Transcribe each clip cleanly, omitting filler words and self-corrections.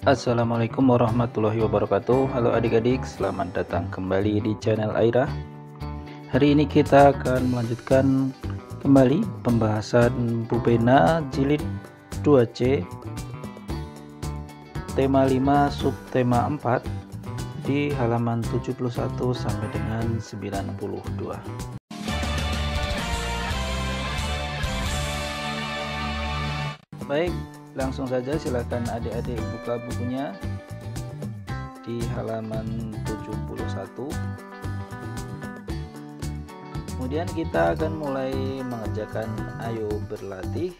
Assalamualaikum warahmatullahi wabarakatuh. Halo adik-adik, selamat datang kembali di channel Aira. Hari ini kita akan melanjutkan kembali pembahasan Bubena jilid 2C, tema 5 subtema 4 di halaman 71 sampai dengan 92. Baik, langsung saja silakan adik-adik buka bukunya di halaman 71. Kemudian kita akan mulai mengerjakan ayo berlatih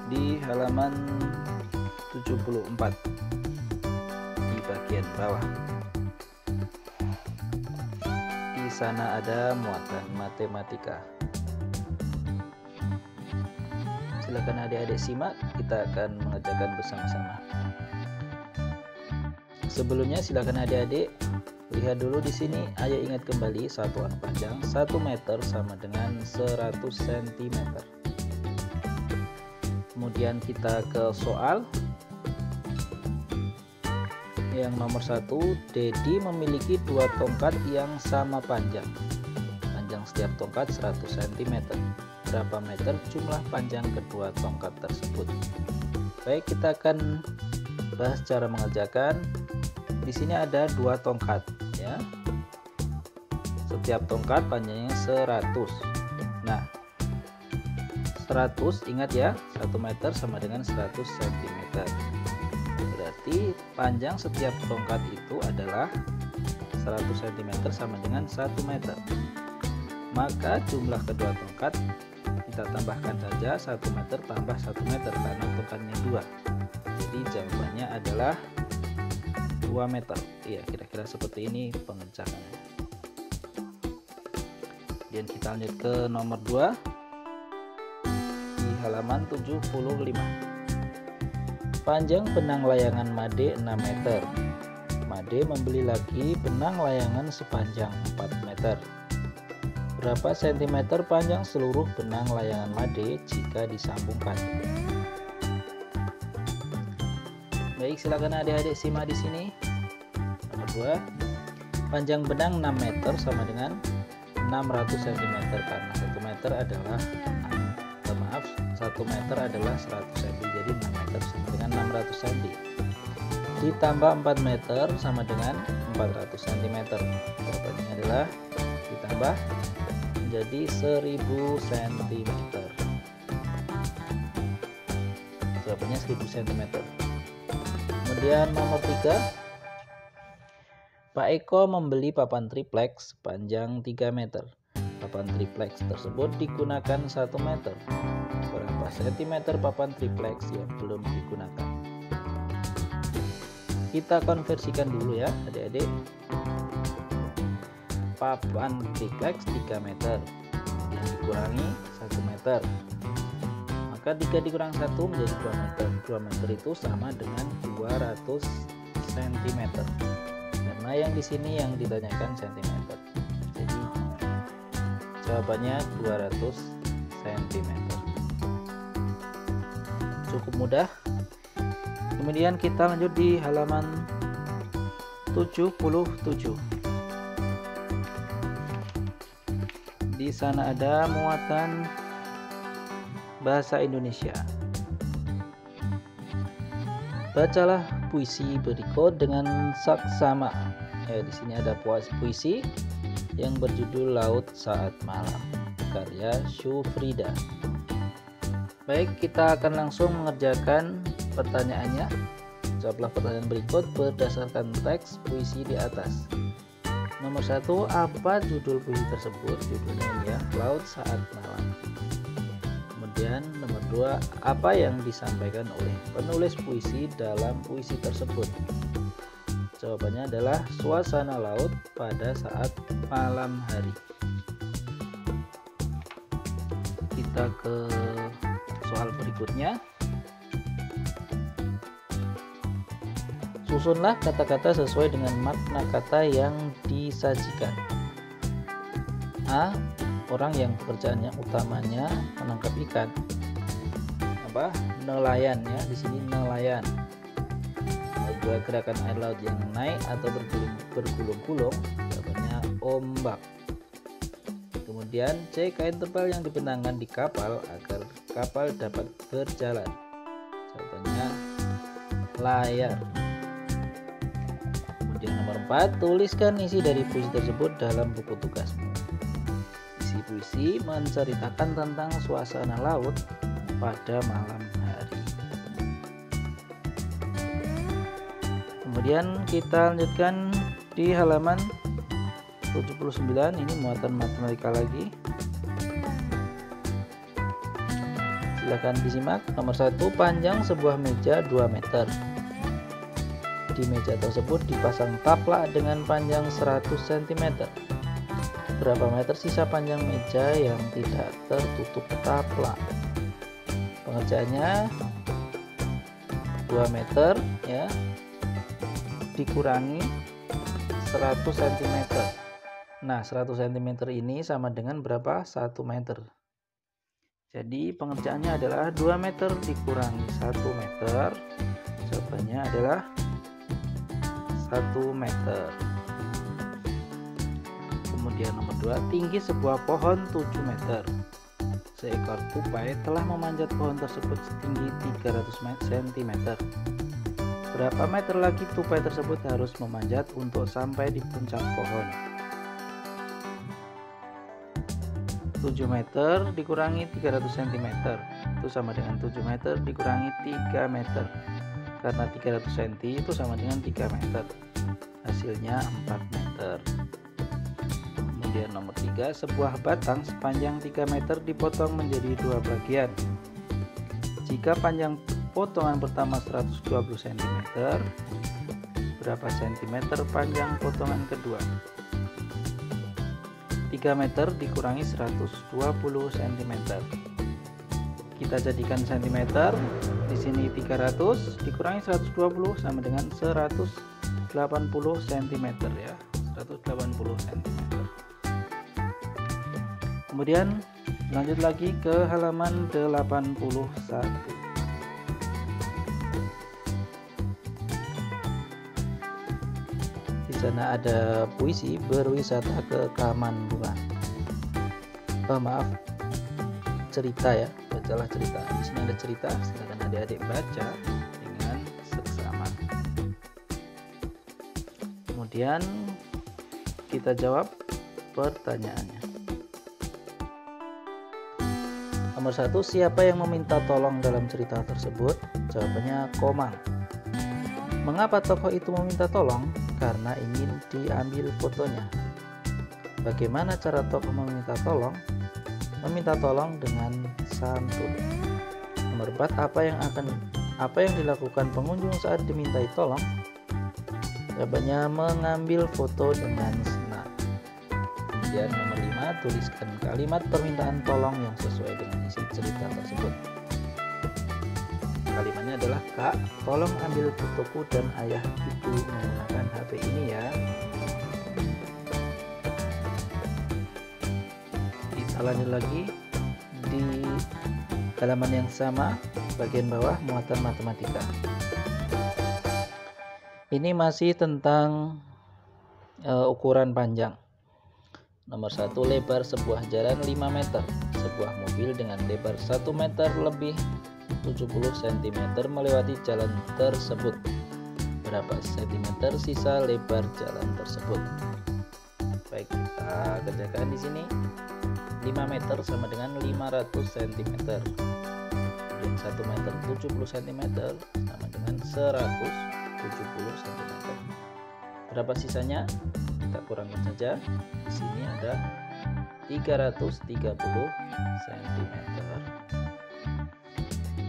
di halaman 74 di bagian bawah. Di sana ada muatan matematika. Silakan adik-adik simak, kita akan mengerjakan bersama-sama. Sebelumnya silakan adik-adik lihat dulu di sini. Ayo ingat kembali satuan panjang 1 meter sama dengan 100 cm. Kemudian kita ke soal yang nomor 1. Dedi memiliki 2 tongkat yang sama panjang. Panjang setiap tongkat 100 cm. Berapa meter jumlah panjang kedua tongkat tersebut? Baik, kita akan bahas cara mengerjakan. Di sini ada 2 tongkat ya. Setiap tongkat panjangnya 100. Nah, 100 ingat ya, 1 meter sama dengan 100 cm. Berarti panjang setiap tongkat itu adalah 100 cm sama dengan 1 meter. Maka jumlah kedua tongkat kita tambahkan saja 1 meter tambah 1 meter karena tongkatnya 2. Jadi jawabannya adalah 2 meter. Iya, kira-kira seperti ini pengerjakannya. Kemudian kita lanjut ke nomor 2 di halaman 75. Panjang benang layangan Made 6 meter. Made membeli lagi benang layangan sepanjang 4 meter. Berapa sentimeter panjang seluruh benang layangan Made jika disambungkan? Baik, silakan adik-adik simak di sini. Nomor 2. Panjang benang 6 meter sama dengan 600 cm karena 1 meter adalah 1 meter adalah 100 cm. Jadi 6 meter sama dengan 600 cm. Ditambah 4 meter sama dengan 400 cm. Jawabannya adalah ditambah menjadi 1000 cm. Jawabannya 1000 cm. Kemudian nomor 3. Pak Eko membeli papan triplex panjang 3 meter. Papan triplex tersebut digunakan 1 meter. Berapa sentimeter papan triplex yang belum digunakan? Kita konversikan dulu ya adik-adik. Papan triplex 3 meter yang dikurangi 1 meter, maka 3 dikurang 1 menjadi 2 meter. 2 meter itu sama dengan 200 cm karena yang di sini yang ditanyakan cm. Jadi jawabannya 200 cm. Cukup mudah. Kemudian kita lanjut di halaman 77. Di sana ada muatan bahasa Indonesia. Bacalah puisi berikut dengan saksama. Ya, di sini ada puisi yang berjudul Laut Saat Malam, karya Syufrida. Baik, kita akan langsung mengerjakan pertanyaannya. Jawablah pertanyaan berikut berdasarkan teks puisi di atas. Nomor 1, apa judul puisi tersebut? Judulnya ini ya, Laut Saat Malam. Kemudian nomor 2, apa yang disampaikan oleh penulis puisi dalam puisi tersebut? Jawabannya adalah suasana laut pada saat malam hari. Kita ke soal berikutnya. Susunlah kata-kata sesuai dengan makna kata yang disajikan. A. Orang yang pekerjaannya utamanya menangkap ikan. Nelayan ya, di sini nelayan. Nomor 2, gerakan air laut yang naik atau bergulung-gulung, jawabannya ombak. Kemudian C, kain tebal yang dibentangkan di kapal agar kapal dapat berjalan, jawabannya layar. Kemudian nomor 4, tuliskan isi dari puisi tersebut dalam buku tugasmu. Isi puisi menceritakan tentang suasana laut pada malam hari. Kemudian kita lanjutkan di halaman 79, ini muatan matematika lagi. Silakan disimak. Nomor 1, panjang sebuah meja 2 meter. Di meja tersebut dipasang taplak dengan panjang 100 cm. Berapa meter sisa panjang meja yang tidak tertutup taplak? Pengerjaannya 2 meter ya, dikurangi 100 cm. Nah, 100 cm ini sama dengan berapa? 1 meter. Jadi pengerjaannya adalah 2 meter dikurangi 1 meter. Jawabannya adalah 1 meter. Kemudian nomor 2, tinggi sebuah pohon 7 meter. Seekor tupai telah memanjat pohon tersebut setinggi 300 cm. Berapa meter lagi tupai tersebut harus memanjat untuk sampai di puncak pohon? 7 meter dikurangi 300 cm itu sama dengan 7 meter dikurangi 3 meter. Karena 300 cm itu sama dengan 3 meter. Hasilnya 4 meter. Kemudian nomor 3, sebuah batang sepanjang 3 meter dipotong menjadi 2 bagian. Jika panjang potongan pertama 120 cm, berapa cm panjang potongan kedua? 3 meter dikurangi 120 cm. Kita jadikan cm. Di sini 300 dikurangi 120 sama dengan 180 cm ya. 180 cm. Kemudian lanjut lagi ke halaman 81. Di sana ada puisi berwisata ke Kamanduan. Cerita ya, bacalah cerita. Di sini ada cerita, silakan adik-adik baca dengan seksama. Kemudian kita jawab pertanyaannya. Nomor 1, siapa yang meminta tolong dalam cerita tersebut? Jawabannya Komang. Mengapa tokoh itu meminta tolong? Karena ingin diambil fotonya. Bagaimana cara tokoh meminta tolong? Meminta tolong dengan santun. Nomor 4, apa yang dilakukan pengunjung saat dimintai tolong? Jawabannya mengambil foto dengan senang. Kemudian nomor 5, tuliskan kalimat permintaan tolong yang sesuai dengan isi cerita tersebut. Kalimatnya adalah, Kak, tolong ambil fotoku dan ayah ibu menggunakan HP ini ya. Kita lanjut lagi di halaman yang sama, bagian bawah muatan matematika. Ini masih tentang ukuran panjang. Nomor 1, lebar sebuah jalan 5 meter. Sebuah mobil dengan lebar 1 meter lebih 70 cm melewati jalan tersebut. Berapa cm sisa lebar jalan tersebut? Baik, kita kerjakan di sini. 5 meter sama dengan 500 cm. Kemudian 1 meter 70 cm sama dengan 170 cm. Berapa sisanya? Kita kurangin saja. Di sini ada 330 cm.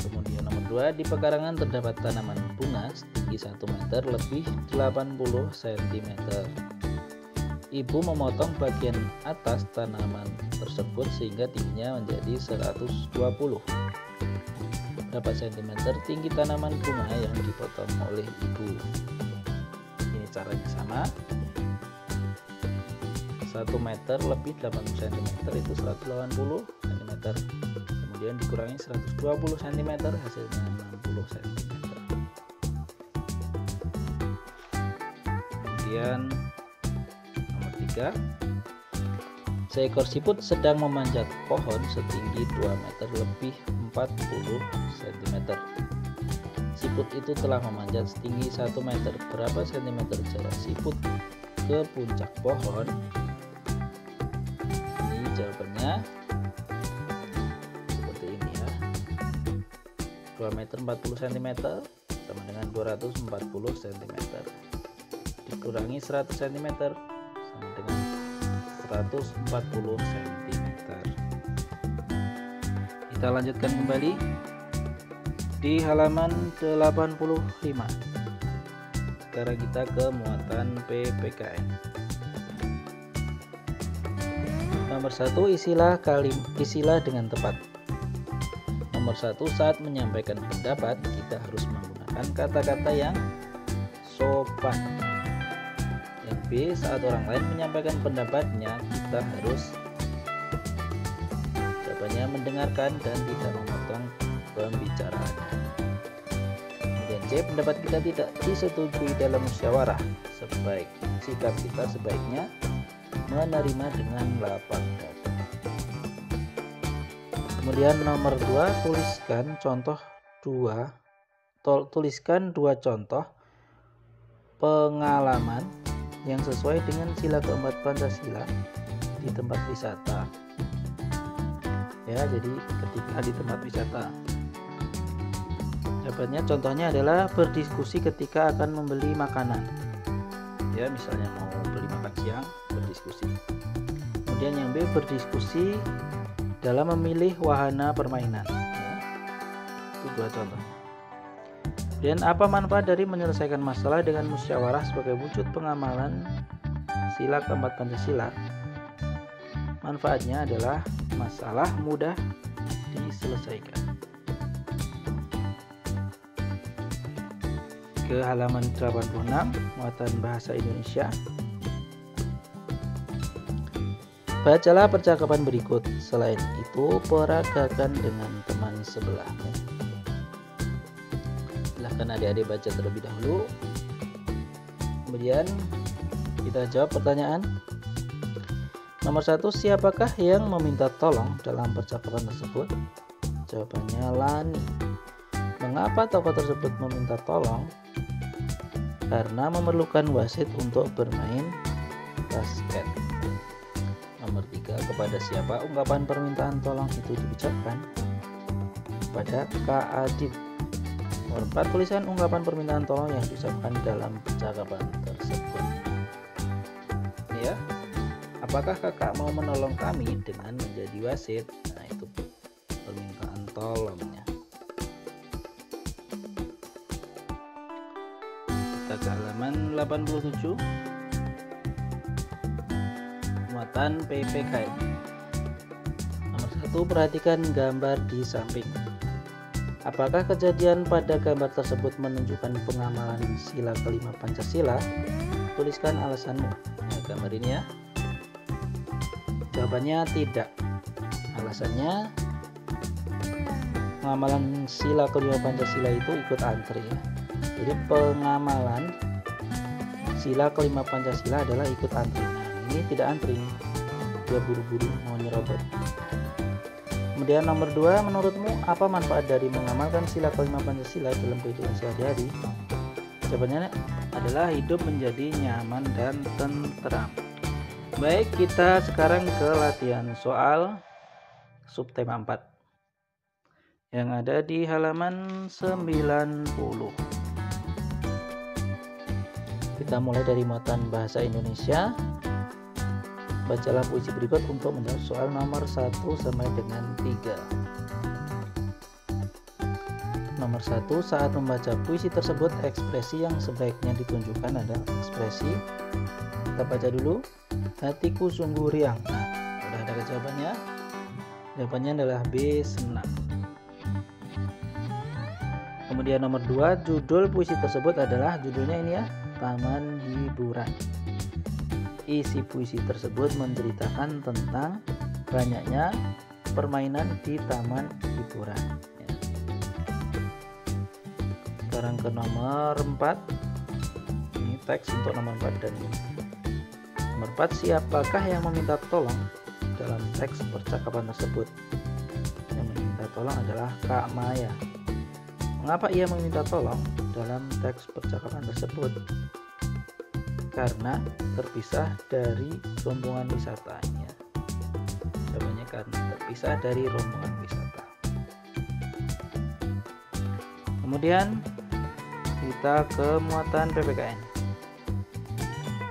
Kemudian nomor 2, di pekarangan terdapat tanaman bunga setinggi 1 meter lebih 80 cm. Ibu memotong bagian atas tanaman tersebut sehingga tingginya menjadi 120. Berapa centimeter tinggi tanaman bunga yang dipotong oleh ibu? Ini caranya sama. 1 meter lebih 80 cm itu 180 cm. Kemudian dikurangi 120 cm hasilnya 60 cm. Kemudian nomor 3, seekor siput sedang memanjat pohon setinggi 2 meter lebih 40 cm. Siput itu telah memanjat setinggi 1 meter. Berapa sentimeter jarak siput ke puncak pohon? Ini jawabannya seperti ini ya. 2 meter 40 cm sama dengan 240 cm. Dikurangi 100 cm sama dengan 140 cm. Kita lanjutkan kembali di halaman 85. Sekarang kita ke muatan PPKN. Nomor 1, isilah dengan tepat. Nomor 1, saat menyampaikan pendapat kita harus menggunakan kata-kata yang sopan. Yang B, saat orang lain menyampaikan pendapatnya kita harus jawabannya mendengarkan dan tidak memotong pembicaraan. Kemudian C, pendapat kita tidak disetujui dalam musyawarah. Sikap kita sebaiknya menerima dengan lapang dada. Kemudian nomor 2, tuliskan dua contoh pengalaman yang sesuai dengan sila keempat Pancasila di tempat wisata. Ya, jadi ketika di tempat wisata. Jawabannya contohnya adalah berdiskusi ketika akan membeli makanan. Ya, misalnya mau beli makan siang, berdiskusi. Kemudian yang B, berdiskusi dalam memilih wahana permainan. Ya, itu 2 contoh. Dan apa manfaat dari menyelesaikan masalah dengan musyawarah sebagai wujud pengamalan sila keempat Pancasila? Manfaatnya adalah masalah mudah diselesaikan. Ke halaman 86, muatan bahasa Indonesia. Bacalah percakapan berikut. Selain itu, peragakan dengan teman sebelahmu. Silahkan adik-adik baca terlebih dahulu. Kemudian kita jawab pertanyaan. Nomor 1, siapakah yang meminta tolong dalam percakapan tersebut? Jawabannya Lani. Mengapa tokoh tersebut meminta tolong? Karena memerlukan wasit untuk bermain basket. Nomor 3, kepada siapa ungkapan permintaan tolong itu diucapkan? Kepada Kak Adit. Nomor 4, tulisan ungkapan permintaan tolong yang diucapkan dalam percakapan tersebut. Ya, apakah kakak mau menolong kami dengan menjadi wasit? Nah, itu permintaan tolongnya. Kita ke halaman 87. Muatan PPKN. Nomor 1, perhatikan gambar di samping. Apakah kejadian pada gambar tersebut menunjukkan pengamalan sila kelima Pancasila? Tuliskan alasanmu. Nah, gambar ini ya. Jawabannya tidak. Alasannya, pengamalan sila kelima Pancasila itu ikut antri ya. Jadi pengamalan sila kelima Pancasila adalah ikut antri. Nah, ini tidak antri, dia buru-buru mau nyerobot. Kemudian nomor 2, menurutmu apa manfaat dari mengamalkan sila kelima Pancasila dalam kehidupan sehari-hari? Jawabannya adalah hidup menjadi nyaman dan tentram. Baik, kita sekarang ke latihan soal subtema 4 yang ada di halaman 90. Kita mulai dari muatan bahasa Indonesia. Bacalah puisi berikut untuk menjawab soal nomor 1 sampai dengan 3. Nomor 1, saat membaca puisi tersebut, ekspresi yang sebaiknya ditunjukkan adalah ekspresi, kita baca dulu, hatiku sungguh riang. Nah, sudah ada jawabannya. Jawabannya adalah B, senang. Kemudian nomor 2, judul puisi tersebut adalah, judulnya ini ya, Taman Hiburan. Isi puisi tersebut menceritakan tentang banyaknya permainan di taman hiburan. Ya. Sekarang ke nomor 4. Ini teks untuk nomor 4 dan 5. Nomor 4, siapakah yang meminta tolong dalam teks percakapan tersebut? Yang meminta tolong adalah Kak Maya. Mengapa ia meminta tolong dalam teks percakapan tersebut? Karena terpisah dari rombongan wisata. Ya. Jawabannya karena terpisah dari rombongan wisata. Kemudian kita ke muatan PPKN.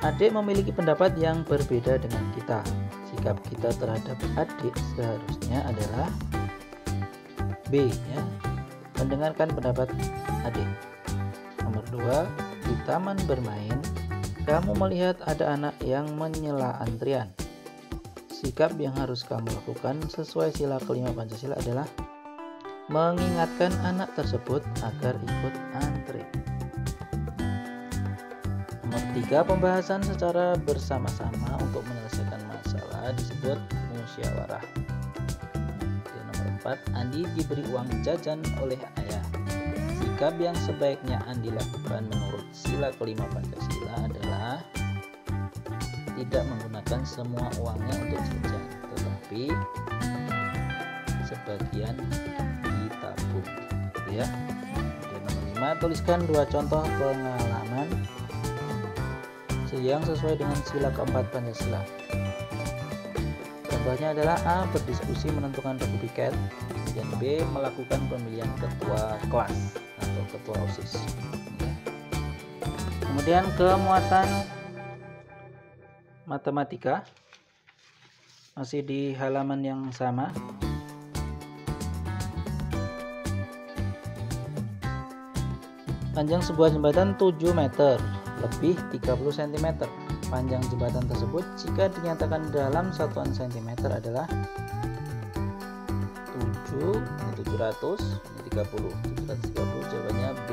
Adik memiliki pendapat yang berbeda dengan kita. Sikap kita terhadap adik seharusnya adalah B, ya. Mendengarkan pendapat adik. Nomor 2, di taman bermain, kamu melihat ada anak yang menyela antrian. Sikap yang harus kamu lakukan sesuai sila kelima Pancasila adalah mengingatkan anak tersebut agar ikut antri. Nomor 3, pembahasan secara bersama-sama untuk menyelesaikan masalah disebut musyawarah. Dan nomor 4, Andi diberi uang jajan oleh ayah. Sikap yang sebaiknya Andi lakukan menurut sila kelima Pancasila adalah tidak menggunakan semua uangnya untuk jajan, tetapi sebagian ditabung, gitu ya. Dan nomor 5, tuliskan 2 contoh pengalaman yang sesuai dengan sila keempat Pancasila. Contohnya adalah A, berdiskusi menentukan regu piket, dan B, melakukan pemilihan ketua kelas atau ketua OSIS. Kemudian ke muatan matematika, masih di halaman yang sama. Panjang sebuah jembatan 7 meter lebih 30 cm. Panjang jembatan tersebut jika dinyatakan dalam satuan cm adalah 7, ini 700, ini 30, 730. Jawabannya B.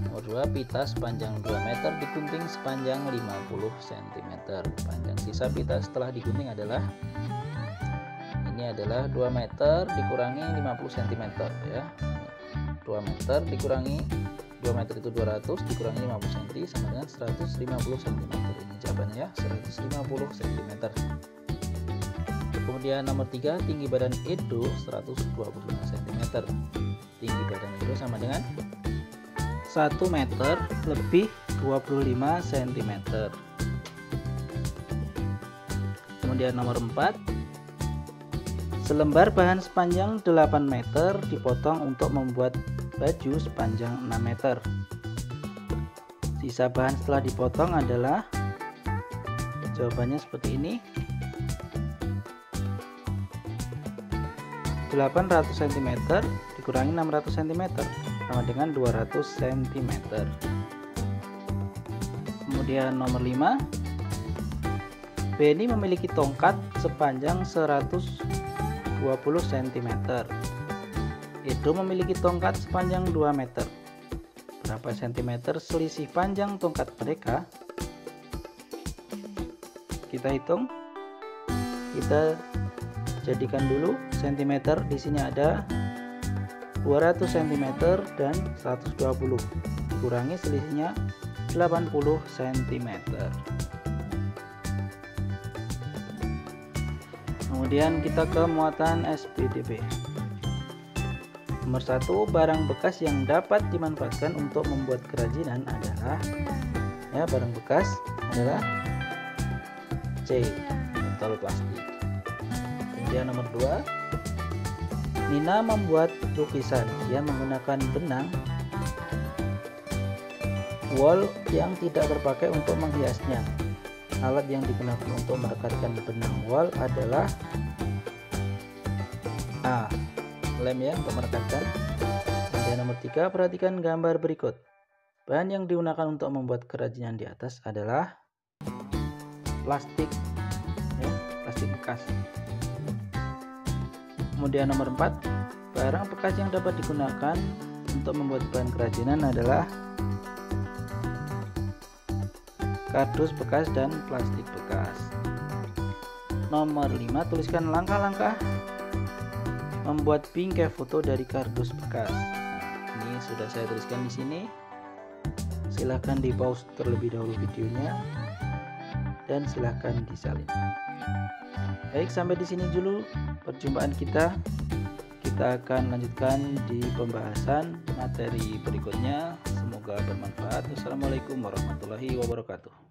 Nomor 2, pita sepanjang 2 meter digunting sepanjang 50 cm. Panjang sisa pita setelah digunting adalah, ini adalah 2 meter dikurangi 50 cm, ya. 2 meter dikurangi 2 meter itu 200 dikurangi 50 cm sama dengan 150 cm. Ini jawabannya, ya, 150 cm. Kemudian nomor 3, tinggi badan Edo 125 cm. Tinggi badan Edo sama dengan 1 meter lebih 25 cm. Kemudian nomor 4, selembar bahan sepanjang 8 meter dipotong untuk membuat baju sepanjang 6 meter. Sisa bahan setelah dipotong adalah, jawabannya seperti ini, 800 cm dikurangi 600 cm sama dengan 200 cm. Kemudian nomor 5, Benny memiliki tongkat sepanjang 120 cm. Edo memiliki tongkat sepanjang 2 meter. Berapa sentimeter selisih panjang tongkat mereka? Kita hitung. Kita jadikan dulu sentimeter. Di sini ada 200 cm dan 120. Kurangi selisihnya 80 cm. Kemudian kita ke muatan SPDB. Nomor 1, barang bekas yang dapat dimanfaatkan untuk membuat kerajinan adalah, ya, barang bekas adalah C, botol plastik. Kemudian nomor 2, Nina membuat lukisan. Dia menggunakan benang wol yang tidak terpakai untuk menghiasnya. Alat yang digunakan untuk merekatkan benang wol adalah A, lem, ya, untuk merekatkan. Kemudian nomor 3, perhatikan gambar berikut. Bahan yang digunakan untuk membuat kerajinan di atas adalah plastik, ya, plastik bekas. Kemudian nomor 4, barang bekas yang dapat digunakan untuk membuat bahan kerajinan adalah kardus bekas dan plastik bekas. Nomor 5, tuliskan langkah-langkah membuat bingkai foto dari kardus bekas. Nah, ini sudah saya tuliskan di sini. Silahkan di pause terlebih dahulu videonya dan silahkan disalin. Baik, sampai di sini dulu perjumpaan kita. Kita akan lanjutkan di pembahasan materi berikutnya. Semoga bermanfaat. Wassalamualaikum warahmatullahi wabarakatuh.